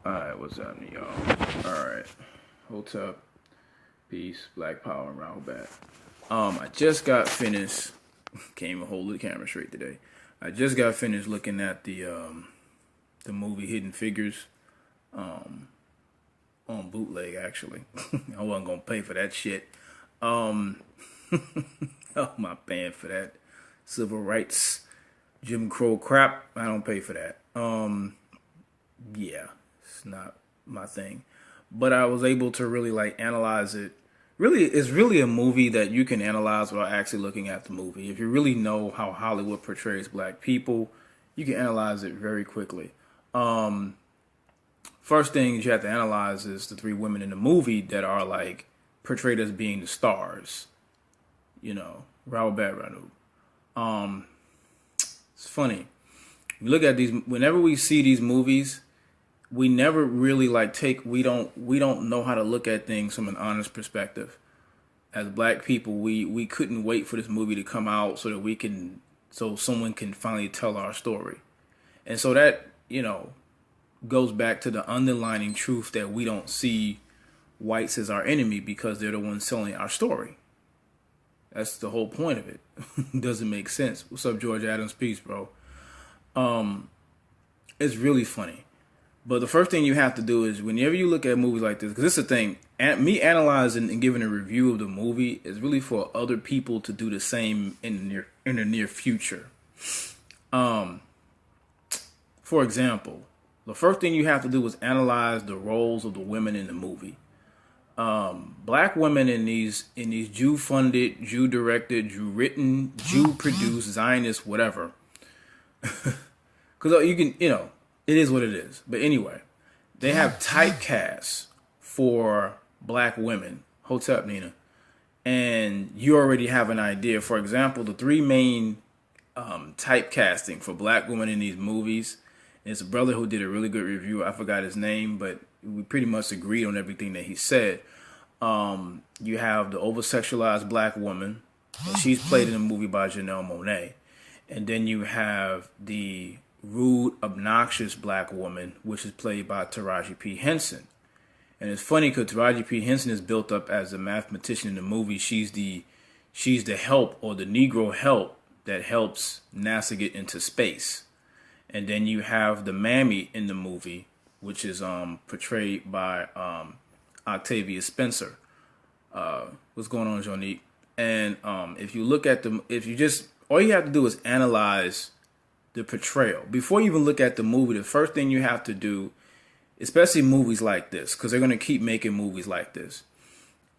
Alright, what's happening, y'all? Alright. Hold up. Peace. Black Power and Rahul back. I just got finished. Can't even hold the camera straight today. I just got finished looking at the movie Hidden Figures. On bootleg actually. I wasn't gonna pay for that shit. Um oh my paying for that civil rights Jim Crow crap. I don't pay for that. Yeah, it's not my thing. But I was able to really like analyze it. Really, it's really a movie that you can analyze without actually looking at the movie. If you really know how Hollywood portrays black people, you can analyze it very quickly. Um, First thing you have to analyze is the three women in the movie that are like portrayed as being the stars. You know, Rahul Ranu. Um, it's funny. We look at these whenever we see these movies. We never really like take we don't know how to look at things from an honest perspective. As black people, we couldn't wait for this movie to come out so that we can so someone can finally tell our story. And so that, goes back to the underlining truth that we don't see whites as our enemy because they're the ones telling our story. That's the whole point of it. Doesn't make sense. What's up, George Adams? Peace, bro. It's really funny. But the first thing you have to do is whenever you look at movies like this, because this is the thing, me analyzing and giving a review of the movie is really for other people to do the same in the near future. Um, for example, the first thing you have to do is analyze the roles of the women in the movie. Black women in these Jew funded, Jew directed, Jew written, Jew produced, Zionist, whatever. Because you can, it is what it is. But anyway, they have typecasts for black women. Hotep, Nina. And you already have an idea. For example, the three main typecasting for black women in these movies. It's a brother who did a really good review. I forgot his name, but we pretty much agreed on everything that he said. You have the over-sexualized black woman, and she's played in a movie by Janelle Monáe. And then you have the rude, obnoxious black woman, which is played by Taraji P. Henson. And it's funny because Taraji P. Henson is built up as a mathematician in the movie. She's the help or the Negro help that helps NASA get into space. And then you have the mammy in the movie, which is portrayed by Octavia Spencer. What's going on, Jonique? And if you look at all you have to do is analyze the portrayal. Before you even look at the movie, the first thing you have to do, especially movies like this, because they're going to keep making movies like this.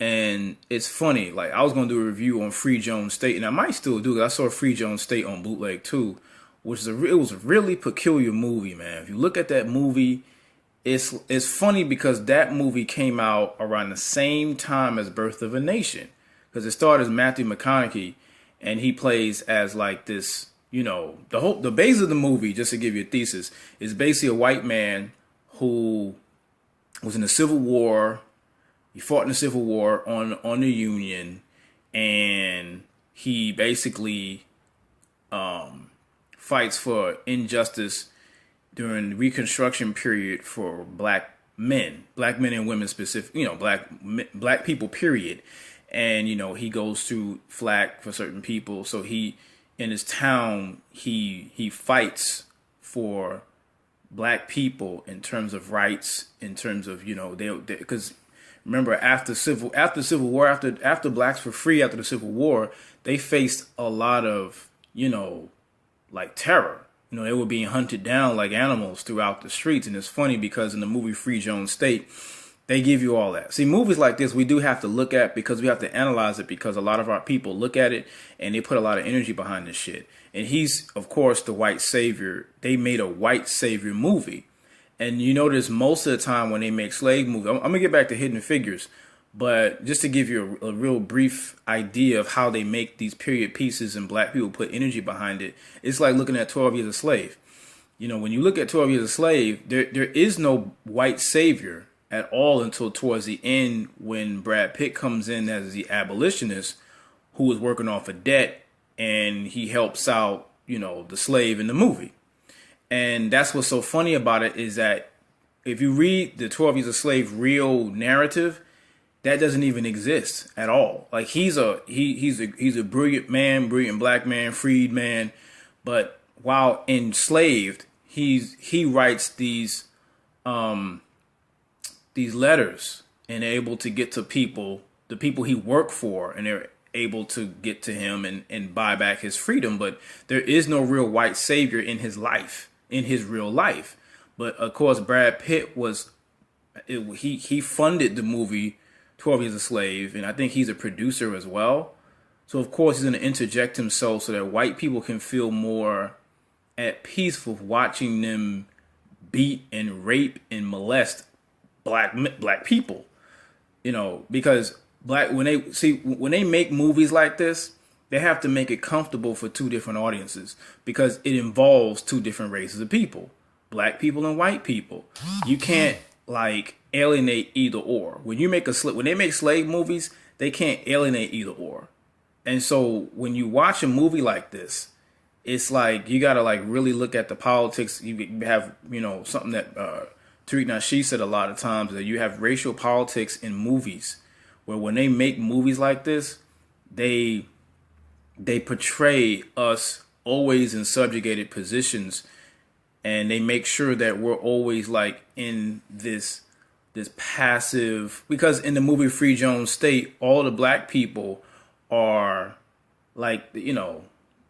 And it's funny, like I was going to do a review on Free Jones State, and I might still do it. I saw Free Jones State on bootleg too, which is it was a really peculiar movie, man. If you look at that movie, it's funny because that movie came out around the same time as Birth of a Nation, because it starred as Matthew McConaughey, and he plays as like this, the base of the movie, just to give you a thesis, is basically a white man who was in the Civil War. He fought in the Civil War on the Union, and he basically fights for injustice during the Reconstruction period for black men and women specific, black people, period. And, he goes through flack for certain people. So in his town, he fights for black people in terms of rights, in terms of, because remember after Civil War, after blacks were free after the Civil War, they faced a lot of, like terror. They were being hunted down like animals throughout the streets. And it's funny because in the movie Free Jones State, they give you all that. See, movies like this, we do have to look at because we have to analyze it because a lot of our people look at it and they put a lot of energy behind this shit. And he's, of course, the white savior. They made a white savior movie. And you notice most of the time when they make slave movies, I'm going to get back to Hidden Figures, but just to give you a real brief idea of how they make these period pieces and black people put energy behind it, it's like looking at 12 Years a Slave. When you look at 12 Years a Slave, there is no white savior at all until towards the end when Brad Pitt comes in as the abolitionist who is working off a debt and he helps out, the slave in the movie. And that's what's so funny about it is that if you read the 12 Years a Slave real narrative, that doesn't even exist at all. Like he's a brilliant man, brilliant black man, freed man, but while enslaved, he writes these letters and able to get to people, the people he worked for, and they're able to get to him and buy back his freedom. But there is no real white savior in his life, in his real life. But of course, Brad Pitt he funded the movie 12 Years a Slave, and I think he's a producer as well. So of course he's going to interject himself so that white people can feel more at peace with watching them beat and rape and molest black people. You know, because when they make movies like this, they have to make it comfortable for two different audiences because it involves two different races of people, black people and white people. You can't like alienate either or. When they make slave movies, they can't alienate either or. And so when you watch a movie like this, it's like you gotta like really look at the politics. You have, you know, something that Tariq Nasheed said a lot of times, that you have racial politics in movies, where when they make movies like this, they portray us always in subjugated positions, and they make sure that we're always like in this passive, because in the movie Free Jones State, all the black people are like, you know,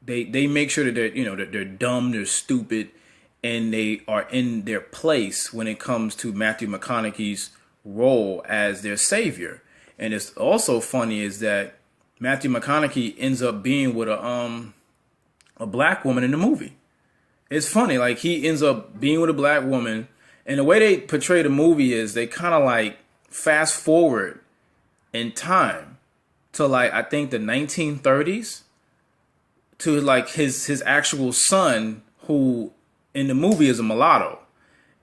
they make sure that they're, you know, that they're dumb, they're stupid, and they are in their place when it comes to Matthew McConaughey's role as their savior. And it's also funny is that Matthew McConaughey ends up being with a black woman in the movie. It's funny, like he ends up being with a black woman, and the way they portray the movie is they kind of like fast forward in time to like, I think the 1930s, to like his actual son, who in the movie is a mulatto,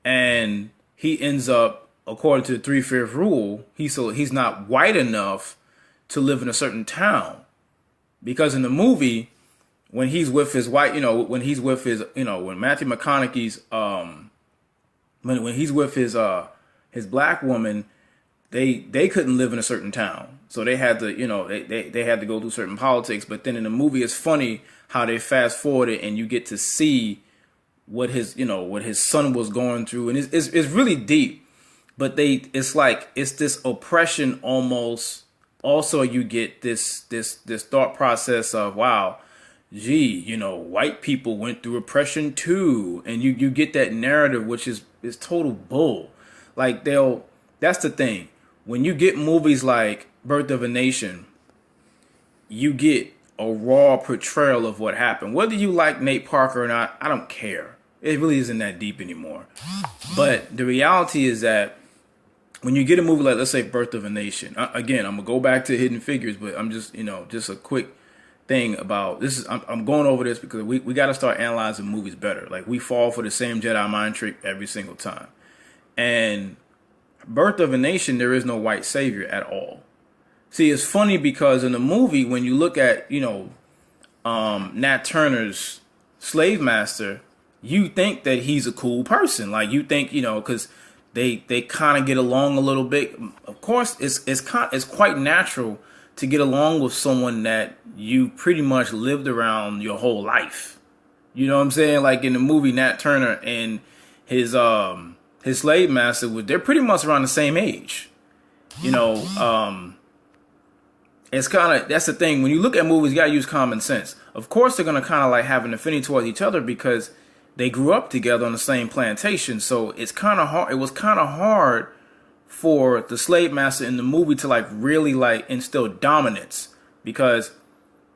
and he ends up, according to the 3/5 rule, he's not white enough to live in a certain town, because in the movie, when he's with his white, you know, when he's with his, you know, when Matthew McConaughey's when he's with his black woman, they couldn't live in a certain town. So they had to, you know, they had to go through certain politics. But then in the movie, it's funny how they fast forwarded and you get to see what his son was going through. And it's really deep, but it's like, it's this oppression almost. Also, you get this thought process of, wow, gee, you know, white people went through oppression too. And you get that narrative, which is total bull. Like that's the thing. When you get movies like Birth of a Nation, you get a raw portrayal of what happened. Whether you like Nate Parker or not, I don't care. It really isn't that deep anymore. But the reality is that when you get a movie like, let's say, Birth of a Nation, again, I'm going to go back to Hidden Figures, but I'm just, you know, just a quick thing about this. I'm going over this because we got to start analyzing movies better. Like, we fall for the same Jedi mind trick every single time. And Birth of a Nation, there is no white savior at all. See, it's funny because in the movie, when you look at, you know, Nat Turner's slave master, you think that he's a cool person. Like, you think, you know, because they kind of get along a little bit. Of course, it's quite natural to get along with someone that you pretty much lived around your whole life. You know what I'm saying? Like in the movie, Nat Turner and his slave master, they're pretty much around the same age. You know, it's kind of, that's the thing. When you look at movies, you got to use common sense. Of course, they're going to kind of like have an affinity towards each other because they grew up together on the same plantation. So it's kind of hard. It was kind of hard for the slave master in the movie to like really like instill dominance, because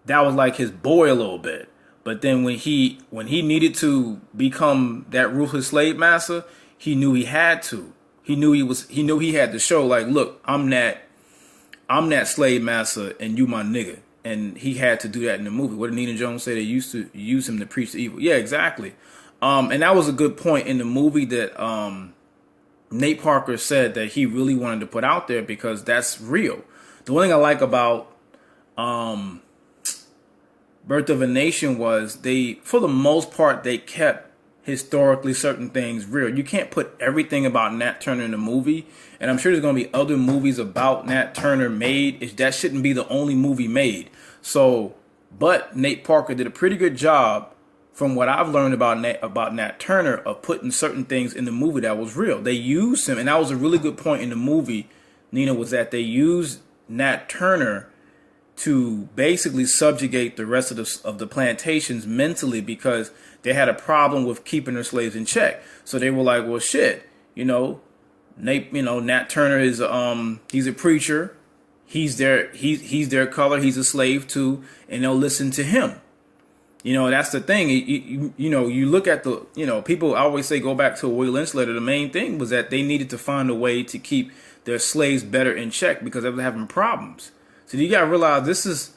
that was like his boy a little bit. But then when he needed to become that ruthless slave master, he knew he had to. He knew he had to show like, look, I'm that slave master and you my nigga. And he had to do that in the movie. What did Nina Jones say? They used to use him to preach the evil. Yeah, exactly. And that was a good point in the movie that Nate Parker said that he really wanted to put out there, because that's real. The one thing I like about Birth of a Nation was for the most part, they kept historically certain things real. You can't put everything about Nat Turner in a movie, and I'm sure there's going to be other movies about Nat Turner made. That shouldn't be the only movie made. So, but Nate Parker did a pretty good job, from what I've learned about Nat Turner, of putting certain things in the movie that was real. They used him, and that was a really good point in the movie, Nina, was that they used Nat Turner to basically subjugate the rest of the plantations mentally, because they had a problem with keeping their slaves in check. So they were like, well, shit, Nat Turner is he's a preacher, he's their color, he's a slave too, and they'll listen to him. That's the thing. You look at people always say, go back to a Willie Lynch letter. The main thing was that they needed to find a way to keep their slaves better in check because they were having problems. So you got to realize this is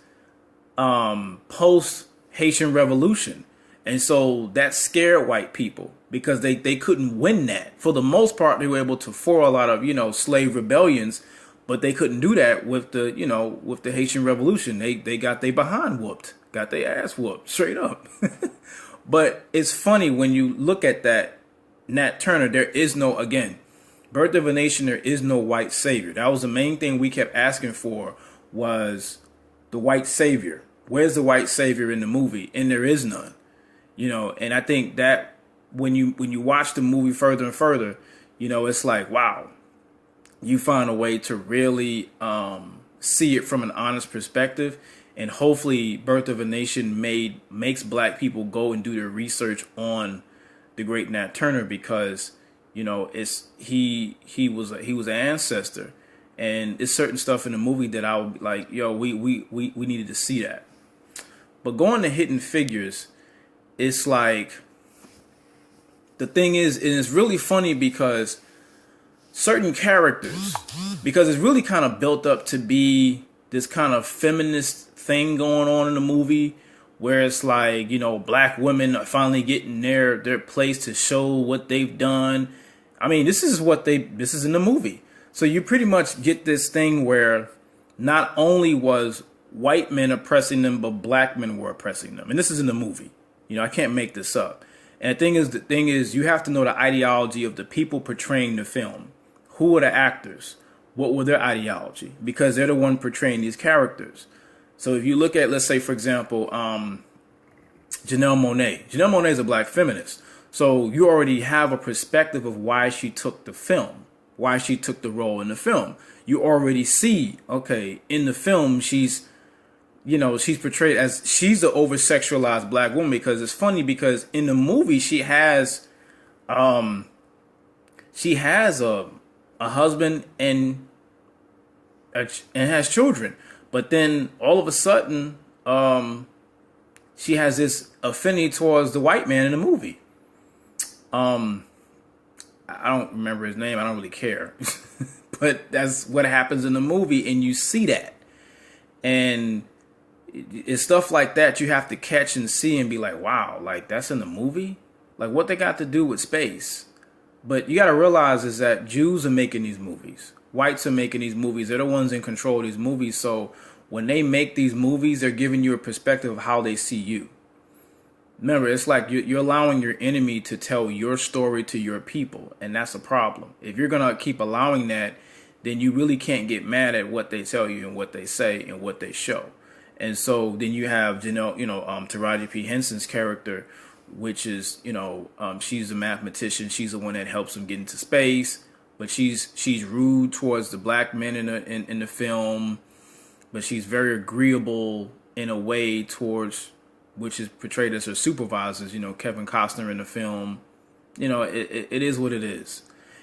post Haitian Revolution. And so that scared white people because they couldn't win that. For the most part, they were able to foil a lot of, slave rebellions, but they couldn't do that with the Haitian Revolution. They got their behind whooped, got their ass whooped straight up. But it's funny when you look at that Nat Turner, there is no, again, Birth of a Nation, there is no white savior. That was the main thing we kept asking for, was the white savior. Where's the white savior in the movie? And there is none. And I think that when you watch the movie further and further, it's like, wow, you find a way to really see it from an honest perspective. And hopefully Birth of a Nation makes black people go and do their research on the great Nat Turner, because he was an ancestor, and it's certain stuff in the movie that I would be like, we needed to see that. But going to Hidden Figures, it's like, the thing is, and it's really funny because certain characters, because it's really kind of built up to be this kind of feminist thing going on in the movie, where it's like, black women are finally getting their place to show what they've done. I mean, this is in the movie. So you pretty much get this thing where not only was white men oppressing them, but black men were oppressing them. And this is in the movie. I can't make this up. And the thing is, you have to know the ideology of the people portraying the film. Who are the actors? What were their ideology? Because they're the one portraying these characters. So if you look at, let's say, for example, Janelle Monáe. Janelle Monáe is a black feminist. So you already have a perspective of why she took the film, why she took the role in the film. You already see, okay, in the film, she's portrayed as, she's the over-sexualized black woman, because it's funny because in the movie she has a husband and has children, but then all of a sudden she has this affinity towards the white man in the movie. I don't remember his name. I don't really care, but that's what happens in the movie, and you see that, and it's stuff like that you have to catch and see and be like, wow, like that's in the movie? Like, what they got to do with space? But you got to realize is that Jews are making these movies. Whites are making these movies. They're the ones in control of these movies. So when they make these movies, they're giving you a perspective of how they see you. Remember, it's like you're allowing your enemy to tell your story to your people. And that's a problem. If you're going to keep allowing that, then you really can't get mad at what they tell you and what they say and what they show. And so then you have Taraji P. Henson's character, which is, she's a mathematician. She's the one that helps him get into space, but she's rude towards the black men in the film, but she's very agreeable in a way towards, which is portrayed as her supervisors, Kevin Costner in the film. It is what it is.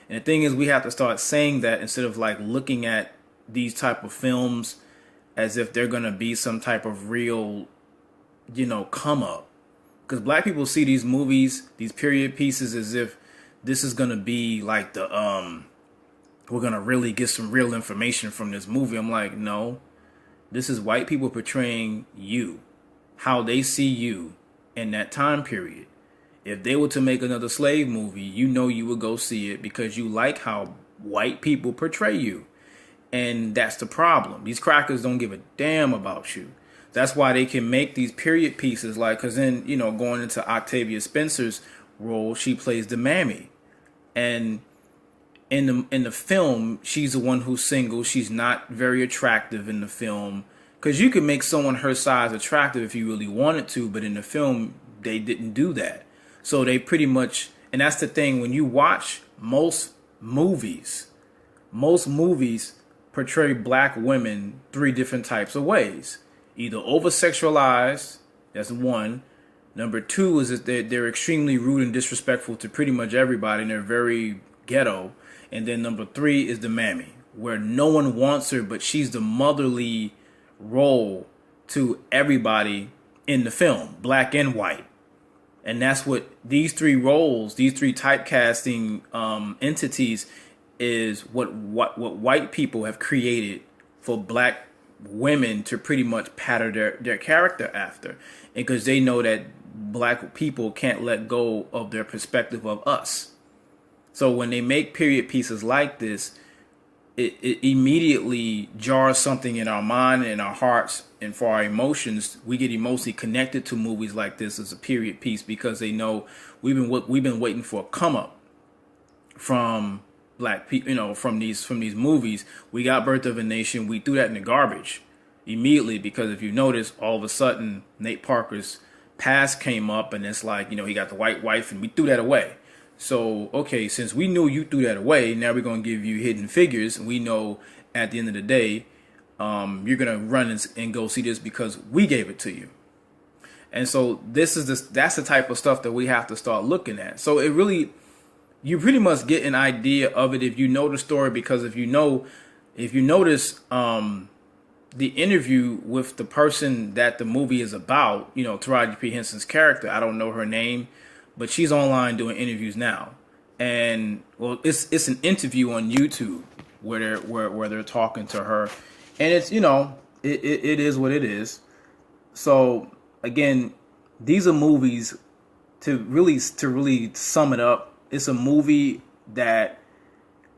And the thing is, we have to start saying that instead of like looking at these type of films as if they're going to be some type of real, come up. Because black people see these movies, these period pieces, as if this is going to be like the, we're going to really get some real information from this movie. I'm like, no, this is white people portraying you, how they see you in that time period. If they were to make another slave movie, you would go see it because you like how white people portray you. And that's the problem. These crackers don't give a damn about you. That's why they can make these period pieces, like, because then, going into Octavia Spencer's role, she plays the mammy. And in the film, she's the one who's single. She's not very attractive in the film, because you can make someone her size attractive if you really wanted to, but in the film they didn't do that. So they pretty much, and that's the thing, when you watch movies, most movies portray black women three different types of ways. Either over sexualized, that's one. Number two is that they're extremely rude and disrespectful to pretty much everybody, and they're very ghetto. And then number three is the mammy, where no one wants her, but she's the motherly role to everybody in the film, black and white. And that's what these three roles, these three typecasting entities, is what white people have created for black women to pretty much pattern their character after. And because they know that black people can't let go of their perspective of us. So when they make period pieces like this, it immediately jars something in our mind and our hearts, and for our emotions, we get emotionally connected to movies like this as a period piece, because they know we've been waiting for a come up from black people, from these movies. We got Birth of a Nation, we threw that in the garbage immediately, because if you notice, all of a sudden Nate Parker's past came up, and it's like, he got the white wife, and we threw that away. So, okay, since we knew you threw that away, now we're going to give you Hidden Figures. And we know at the end of the day, you're going to run and go see this because we gave it to you. And so that's the type of stuff that we have to start looking at. So you pretty much get an idea of it if you know the story, because if you notice, the interview with the person that the movie is about, Taraji P. Henson's character, I don't know her name, but she's online doing interviews now. And well, it's an interview on YouTube where they're talking to her, and it's it is what it is. So again, these are movies, to really sum it up. It's a movie that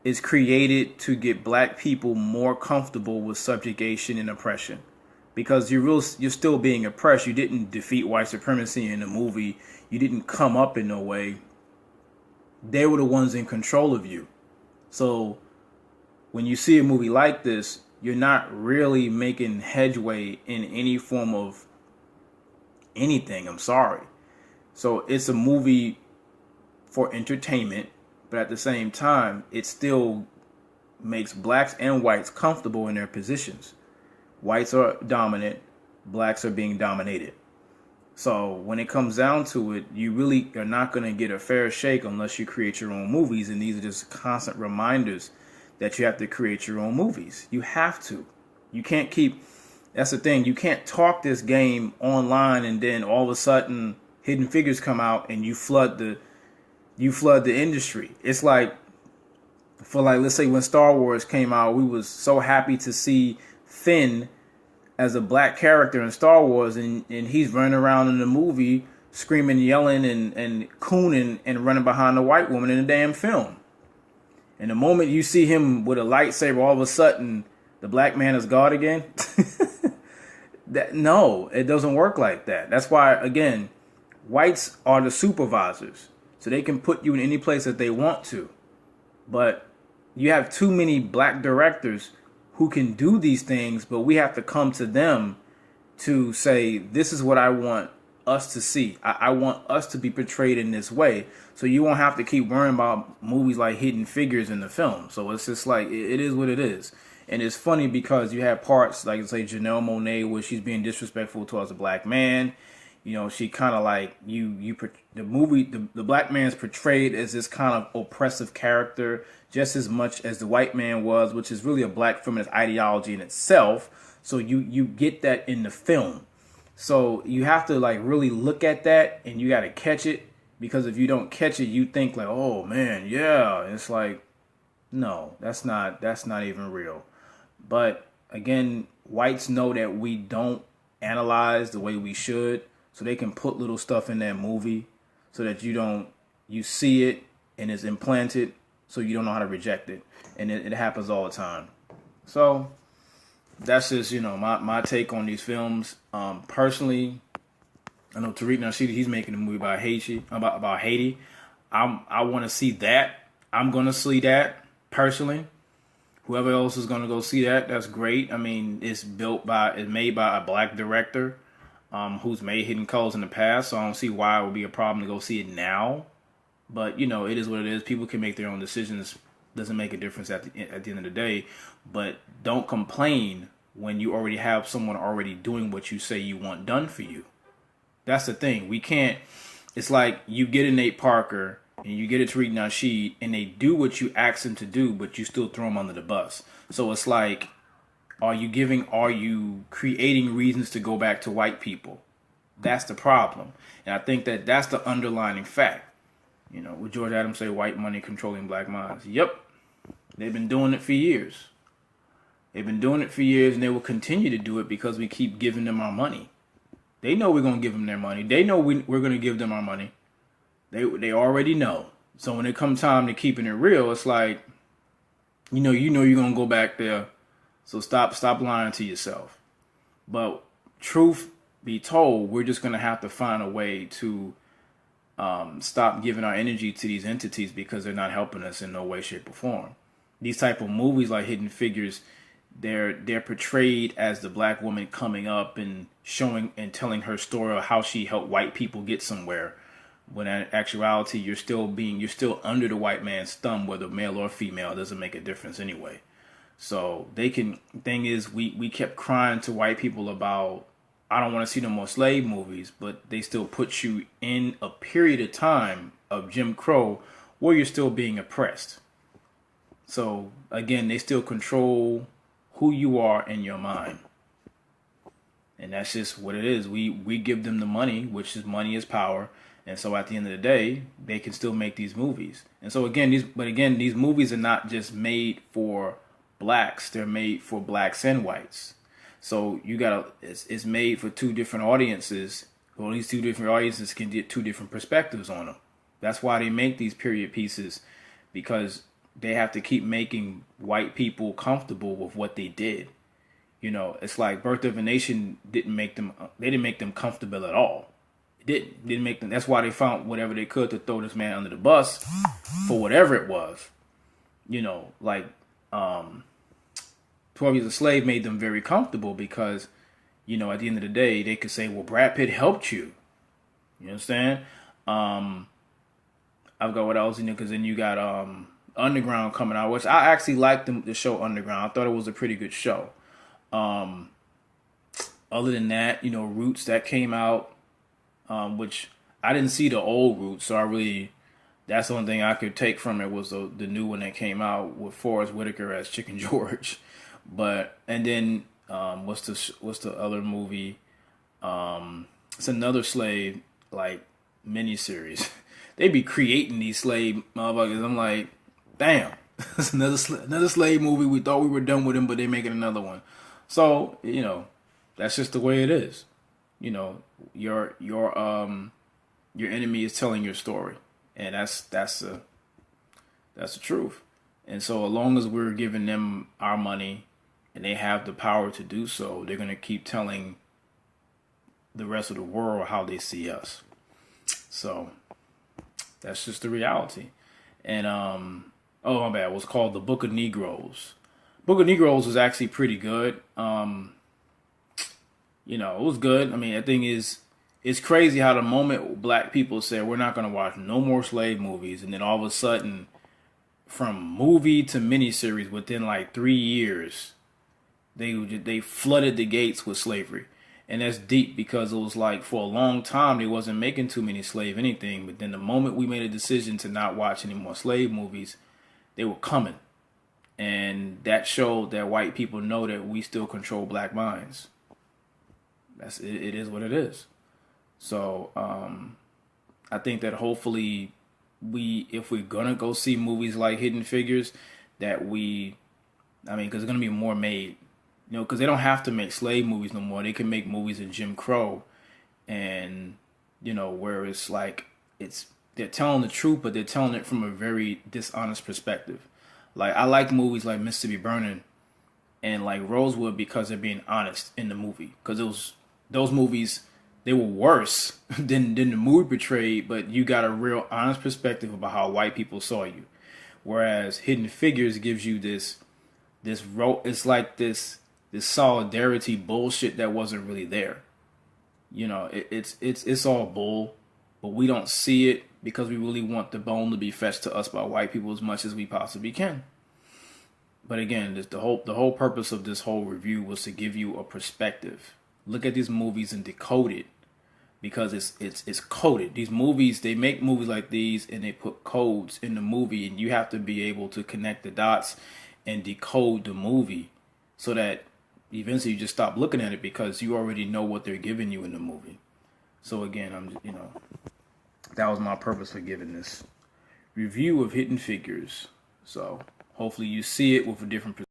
is created to get black people more comfortable with subjugation and oppression, because you're still being oppressed. You didn't defeat white supremacy in the movie. You didn't come up in no way. They were the ones in control of you. So when you see a movie like this, you're not really making headway in any form of anything. I'm sorry. So it's a movie for entertainment, but at the same time, it still makes blacks and whites comfortable in their positions. Whites are dominant, blacks are being dominated. So when it comes down to it, you really are not going to get a fair shake unless you create your own movies. And these are just constant reminders that you have to create your own movies. You have to. You can't that's the thing. You can't talk this game online and then all of a sudden Hidden Figures come out and you flood the industry. It's like, let's say when Star Wars came out, we was so happy to see Finn as a black character in Star Wars, and he's running around in the movie screaming, yelling, and cooning and running behind the white woman in the damn film. And the moment you see him with a lightsaber, all of a sudden the black man is God again. No, it doesn't work like that. That's why, again, whites are the supervisors, so they can put you in any place that they want to. But you have too many black directors who can do these things, but we have to come to them to say, this is what I want us to see. I want us to be portrayed in this way. So you won't have to keep worrying about movies like Hidden Figures in the film. So it's just like, it is what it is. And it's funny because you have parts like, say, Janelle Monáe, where she's being disrespectful towards a black man. She kind of like, the black man's portrayed as this kind of oppressive character just as much as the white man was, which is really a black feminist ideology in itself. So you get that in the film. So you have to really look at that, and you got to catch it, because if you don't catch it, you think like, oh man, yeah. It's like, no, that's not even real. But again, whites know that we don't analyze the way we should. So they can put little stuff in that movie so that you see it and it's implanted, so you don't know how to reject it. And it happens all the time. So that's just, my take on these films. Personally, I know Tariq Nasheed, he's making a movie about Haiti. About Haiti. I want to see that. I'm gonna see that personally. Whoever else is gonna go see that, that's great. I mean, it's made by a black director, who's made Hidden Colors in the past. So I don't see why it would be a problem to go see it now. But it is what it is. People can make their own decisions. Doesn't make a difference at the end of the day. But don't complain when you already have someone already doing what you say you want done for you. That's the thing. We can't. It's like you get a Nate Parker and you get a Tariq Nasheed, and they do what you ask them to do, but you still throw them under the bus. So it's like, are you creating reasons to go back to white people? That's the problem, and I think that's the underlying fact. Would George Adams say white money controlling black minds? Yep, they've been doing it for years. They've been doing it for years, and they will continue to do it because we keep giving them our money. They know we're going to give them their money. They know we're going to give them our money. They already know. So when it comes time to keeping it real, it's like, you're going to go back there. So stop lying to yourself. But truth be told, we're just going to have to find a way to stop giving our energy to these entities because they're not helping us in no way, shape, or form. These type of movies like Hidden Figures, they're portrayed as the black woman coming up and showing and telling her story of how she helped white people get somewhere, when in actuality you're still under the white man's thumb, whether male or female. It doesn't make a difference anyway. So thing is, we kept crying to white people about, I don't want to see no more slave movies, but they still put you in a period of time of Jim Crow where you're still being oppressed. So again, they still control who you are in your mind. And that's just what it is. We give them the money, which is money is power. And so at the end of the day, they can still make these movies. And so again, these movies are not just made for blacks, they're made for blacks and whites. So it's made for two different audiences. Well, these two different audiences can get two different perspectives on them. That's why they make these period pieces, because they have to keep making white people comfortable with what they did. It's like Birth of a Nation didn't make them comfortable at all. It didn't make them. That's why they found whatever they could to throw this man under the bus for whatever it was. 12 Years a Slave made them very comfortable because, at the end of the day, they could say, well, Brad Pitt helped you. You understand? I've got what else, because then you got Underground coming out, which I actually liked the show Underground. I thought it was a pretty good show. Other than that, Roots that came out, which I didn't see the old Roots, so that's the only thing I could take from it was the new one that came out with Forrest Whitaker as Chicken George. And then what's the other movie? It's another slave miniseries. They be creating these slave motherfuckers. I'm like, damn, it's another slave movie. We thought we were done with him, but they're making another one. So that's just the way it is. Your enemy is telling your story, and that's the truth. And so as long as we're giving them our money and they have the power to do so, they're going to keep telling the rest of the world how they see us. So that's just the reality. And oh my bad, it was called The Book of Negroes. Book of Negroes was actually pretty good. It was good. I mean, the thing is, it's crazy how the moment black people said we're not going to watch no more slave movies, and then all of a sudden, from movie to miniseries within 3 years, they flooded the gates with slavery. And that's deep, because it was for a long time they wasn't making too many slave anything, but then the moment we made a decision to not watch any more slave movies, they were coming. And that showed that white people know that we still control black minds. It is what it is. So I think that hopefully if we're gonna go see movies like Hidden Figures, because there's gonna be more made, because they don't have to make slave movies no more. They can make movies in Jim Crow, and where it's they're telling the truth, but they're telling it from a very dishonest perspective. I like movies like Mississippi Burning and Rosewood because they're being honest in the movie. Because those movies, they were worse than the movie portrayed, but you got a real honest perspective about how white people saw you. Whereas Hidden Figures gives you it's like this solidarity bullshit that wasn't really there. You know, it's all bull, but we don't see it because we really want the bone to be fetched to us by white people as much as we possibly can. But again, the whole purpose of this whole review was to give you a perspective. Look at these movies and decode it, because it's coded. These movies, they make movies like these and they put codes in the movie, and you have to be able to connect the dots and decode the movie so that eventually you just stop looking at it because you already know what they're giving you in the movie. So again, that was my purpose for giving this review of Hidden Figures. So hopefully you see it with a different perspective.